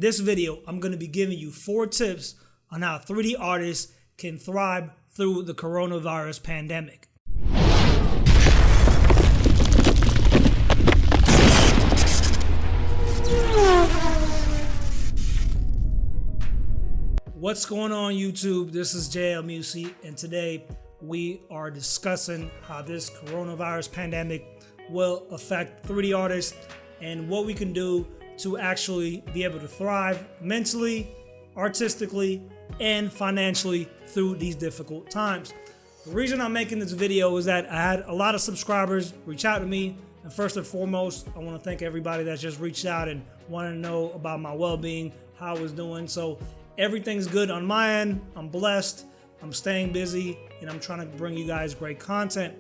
In this video, I'm going to be giving you 4 tips on how 3D artists can thrive through the coronavirus pandemic. What's going on, YouTube? This is JL Musi, and today we are discussing how this coronavirus pandemic will affect 3D artists and what we can do to actually be able to thrive mentally, artistically, and financially through these difficult times. The reason I'm making this video is that I had a lot of subscribers reach out to me, and first and foremost, I want to thank everybody that's just reached out and wanted to know about my well-being, how I was doing. So everything's good on my end. I'm blessed, I'm staying busy, and I'm trying to bring you guys great content.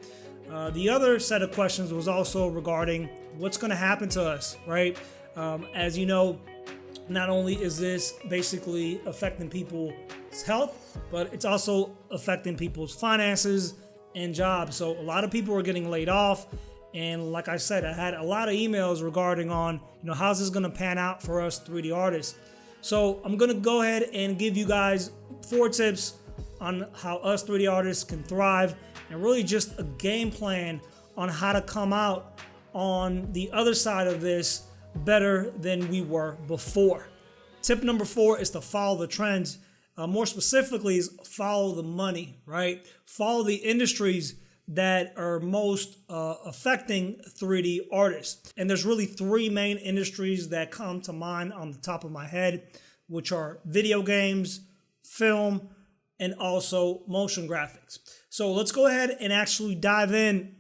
The other set of questions was also regarding what's going to happen to us, right? As you know, not only is this basically affecting people's health, but it's also affecting people's finances and jobs. So a lot of people are getting laid off. And like I said, I had a lot of emails regarding on, how's this going to pan out for us 3D artists. So I'm going to go ahead and give you guys 4 tips on how us 3D artists can thrive, and really just a game plan on how to come out on the other side of this better than we were before. Tip number 4 is to follow the trends. More specifically is follow the money, right? Follow the industries that are most affecting 3D artists. And there's really 3 main industries that come to mind on the top of my head, which are video games, film, and also motion graphics. So let's go ahead and actually dive in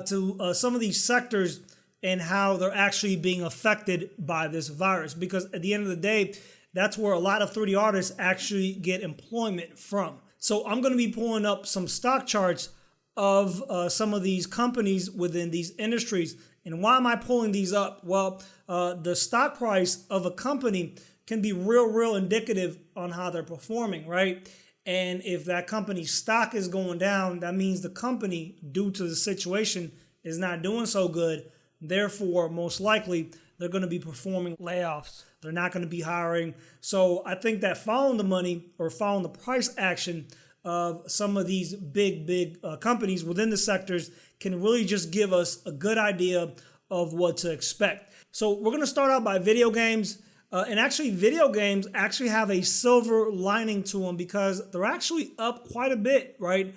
to some of these sectors and how they're actually being affected by this virus. Because at the end of the day, that's where a lot of 3D artists actually get employment from. So I'm going to be pulling up some stock charts of some of these companies within these industries. And why am I pulling these up? Well, the stock price of a company can be real indicative on how they're performing, right? And if that company's stock is going down, that means the company, due to the situation, is not doing so good. Therefore, most likely, they're going to be performing layoffs. They're not going to be hiring. So I think that following the money or following the price action of some of these big companies within the sectors can really just give us a good idea of what to expect. So we're going to start out by video games. And actually, video games actually have a silver lining to them because they're actually up quite a bit, right?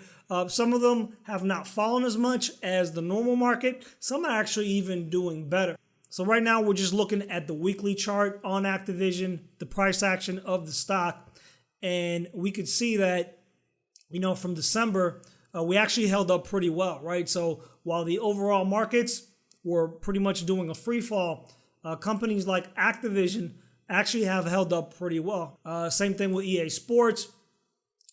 Some of them have not fallen as much as the normal market. Some are actually even doing better. So right now, we're just looking at the weekly chart on Activision, the price action of the stock. And we could see that, from December, we actually held up pretty well, right? So while the overall markets were pretty much doing a free fall, companies like Activision actually have held up pretty well. Same thing with EA Sports.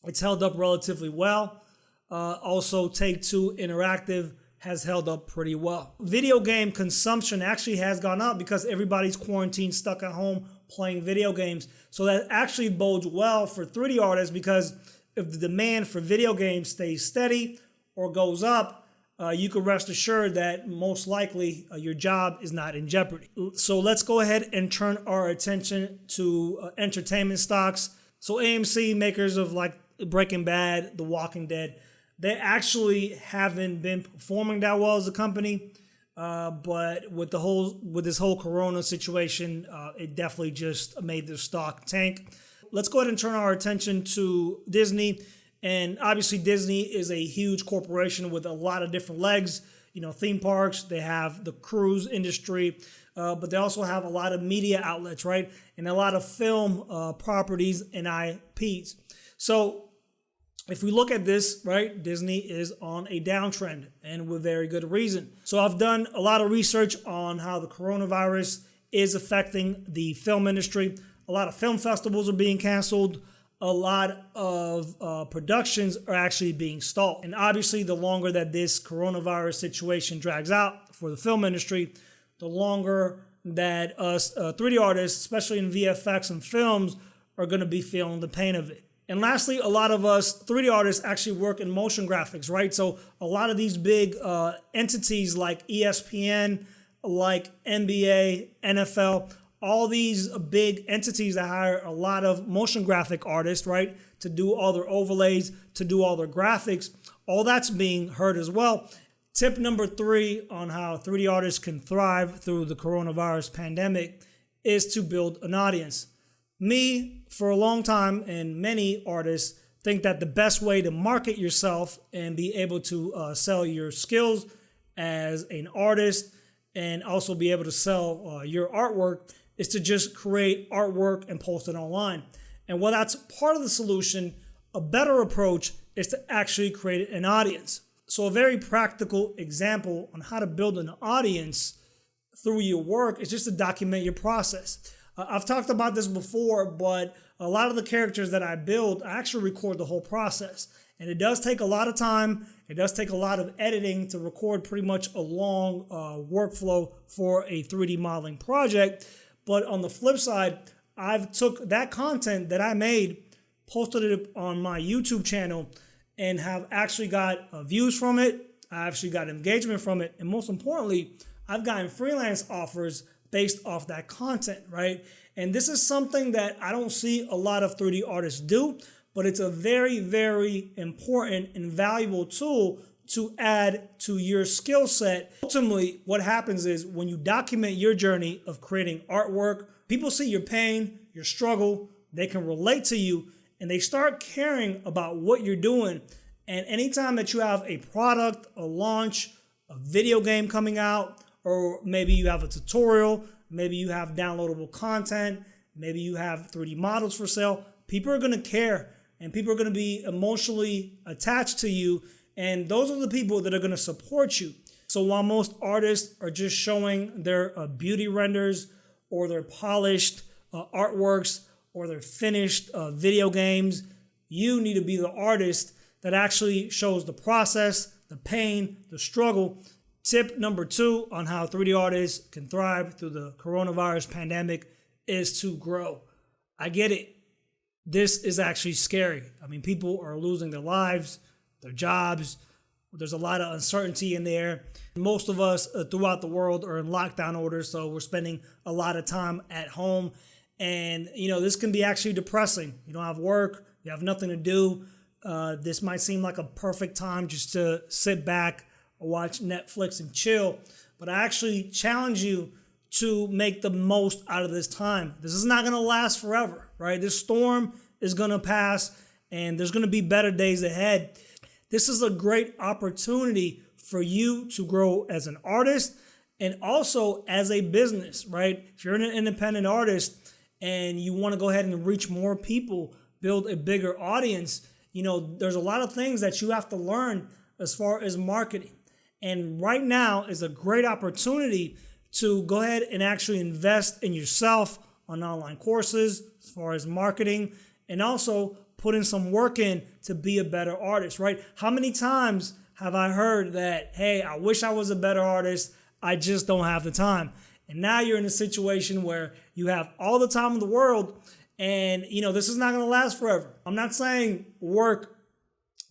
It's held up relatively well. Also, Take-Two Interactive has held up pretty well. Video game consumption actually has gone up because everybody's quarantined, stuck at home playing video games. So that actually bodes well for 3D artists, because if the demand for video games stays steady or goes up, you can rest assured that most likely your job is not in jeopardy. So let's go ahead and turn our attention to entertainment stocks. So AMC, makers of like Breaking Bad, The Walking Dead, they actually haven't been performing that well as a company. But with this whole corona situation, it definitely just made the stock tank. Let's go ahead and turn our attention to Disney. And obviously Disney is a huge corporation with a lot of different legs, theme parks, they have the cruise industry, but they also have a lot of media outlets, right? And a lot of film properties and IPs. So if we look at this, right, Disney is on a downtrend, and with very good reason. So I've done a lot of research on how the coronavirus is affecting the film industry. A lot of film festivals are being canceled. A lot of productions are actually being stalled. And obviously, the longer that this coronavirus situation drags out for the film industry, the longer that us 3D artists, especially in VFX and films, are going to be feeling the pain of it. And lastly, a lot of us 3D artists actually work in motion graphics, right? So a lot of these big entities like ESPN, like NBA, NFL, all these big entities that hire a lot of motion graphic artists, right, to do all their overlays, to do all their graphics, all that's being heard as well. Tip number 3 on how 3D artists can thrive through the coronavirus pandemic is to build an audience. Me, for a long time, and many artists think that the best way to market yourself and be able to sell your skills as an artist and also be able to sell your artwork is to just create artwork and post it online. And while that's part of the solution, a better approach is to actually create an audience. So a very practical example on how to build an audience through your work is just to document your process. I've talked about this before, but a lot of the characters that I build, I actually record the whole process. And it does take a lot of time. It does take a lot of editing to record pretty much a long workflow for a 3D modeling project. But on the flip side, I've took that content that I made, posted it on my YouTube channel, and have actually got views from it. I actually got engagement from it. And most importantly, I've gotten freelance offers based off that content, right? And this is something that I don't see a lot of 3D artists do, but it's a very, very important and valuable tool to add to your skill set. Ultimately, what happens is when you document your journey of creating artwork, people see your pain, your struggle, they can relate to you, and they start caring about what you're doing. And anytime that you have a product, a launch, a video game coming out, or maybe you have a tutorial, maybe you have downloadable content, maybe you have 3D models for sale, people are going to care and people are going to be emotionally attached to you. And those are the people that are going to support you. So while most artists are just showing their beauty renders or their polished artworks or their finished video games, you need to be the artist that actually shows the process, the pain, the struggle. Tip number 2 on how 3D artists can thrive through the coronavirus pandemic is to grow. I get it. This is actually scary. I mean, people are losing their lives, their jobs. There's a lot of uncertainty in there. Most of us throughout the world are in lockdown orders, so we're spending a lot of time at home. And, this can be actually depressing. You don't have work, you have nothing to do. This might seem like a perfect time just to sit back, watch Netflix and chill. But I actually challenge you to make the most out of this time. This is not going to last forever, right? This storm is going to pass and there's going to be better days ahead. This is a great opportunity for you to grow as an artist and also as a business, right? If you're an independent artist and you want to go ahead and reach more people, build a bigger audience, there's a lot of things that you have to learn as far as marketing. And right now is a great opportunity to go ahead and actually invest in yourself on online courses as far as marketing, and also put in some work in to be a better artist, right? How many times have I heard that, hey, I wish I was a better artist, I just don't have the time. And now you're in a situation where you have all the time in the world, and this is not going to last forever. I'm not saying work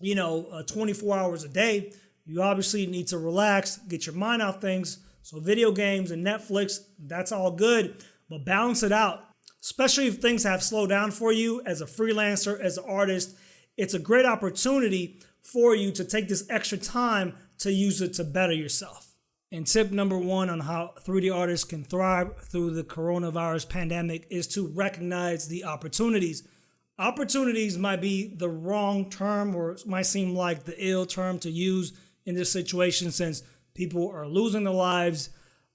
24 hours a day. You obviously need to relax, get your mind off things. So video games and Netflix, that's all good, but balance it out. Especially if things have slowed down for you as a freelancer, as an artist, it's a great opportunity for you to take this extra time to use it to better yourself. And tip number 1 on how 3D artists can thrive through the coronavirus pandemic is to recognize the opportunities. Opportunities might be the wrong term, or it might seem like the ill term to use in this situation, since people are losing their lives,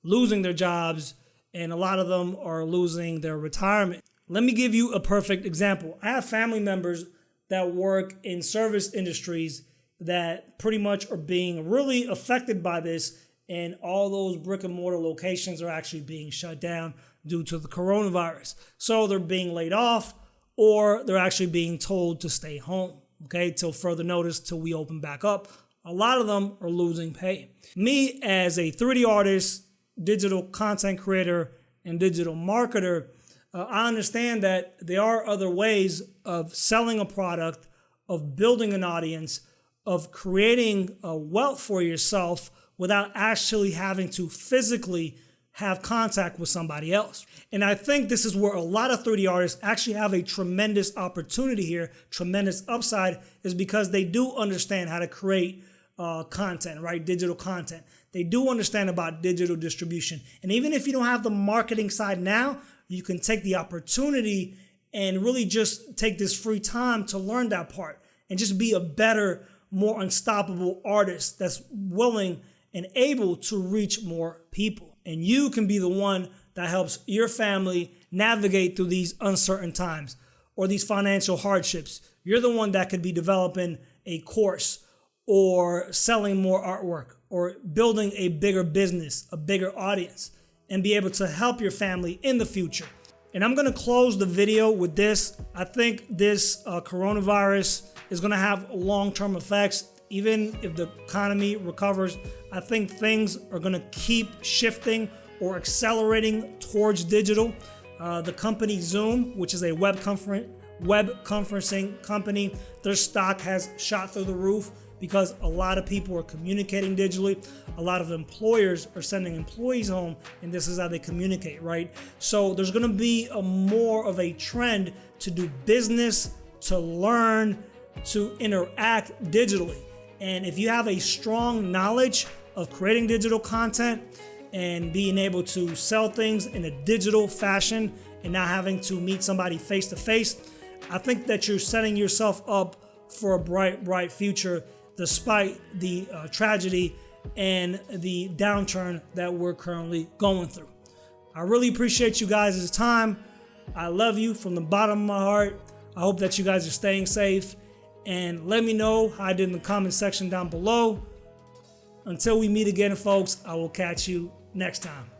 losing their jobs, and a lot of them are losing their retirement. Let me give you a perfect example. I have family members that work in service industries that pretty much are being really affected by this, and all those brick and mortar locations are actually being shut down due to the coronavirus. So they're being laid off, or they're actually being told to stay home, okay, till further notice, till we open back up. A lot of them are losing pay. Me, as a 3D artist, digital content creator, and digital marketer, I understand that there are other ways of selling a product, of building an audience, of creating wealth for yourself without actually having to physically have contact with somebody else. And I think this is where a lot of 3D artists actually have a tremendous opportunity here, tremendous upside, is because they do understand how to create content, right? Digital content. They do understand about digital distribution. And even if you don't have the marketing side now, you can take the opportunity and really just take this free time to learn that part and just be a better, more unstoppable artist that's willing and able to reach more people. And you can be the one that helps your family navigate through these uncertain times or these financial hardships. You're the one that could be developing a course or selling more artwork or building a bigger business, a bigger audience, and be able to help your family in the future. And I'm gonna close the video with this. I think this coronavirus is gonna have long-term effects. Even if the economy recovers, I think things are gonna keep shifting or accelerating towards digital. The company Zoom, which is a web conferencing company, their stock has shot through the roof because a lot of people are communicating digitally. A lot of employers are sending employees home, and this is how they communicate, right? So there's gonna be more of a trend to do business, to learn, to interact digitally. And if you have a strong knowledge of creating digital content and being able to sell things in a digital fashion and not having to meet somebody face to face, I think that you're setting yourself up for a bright future despite the tragedy and the downturn that we're currently going through. I really appreciate you guys' time. I love you from the bottom of my heart. I hope that you guys are staying safe. And let me know how I did in the comment section down below. Until we meet again, folks, I will catch you next time.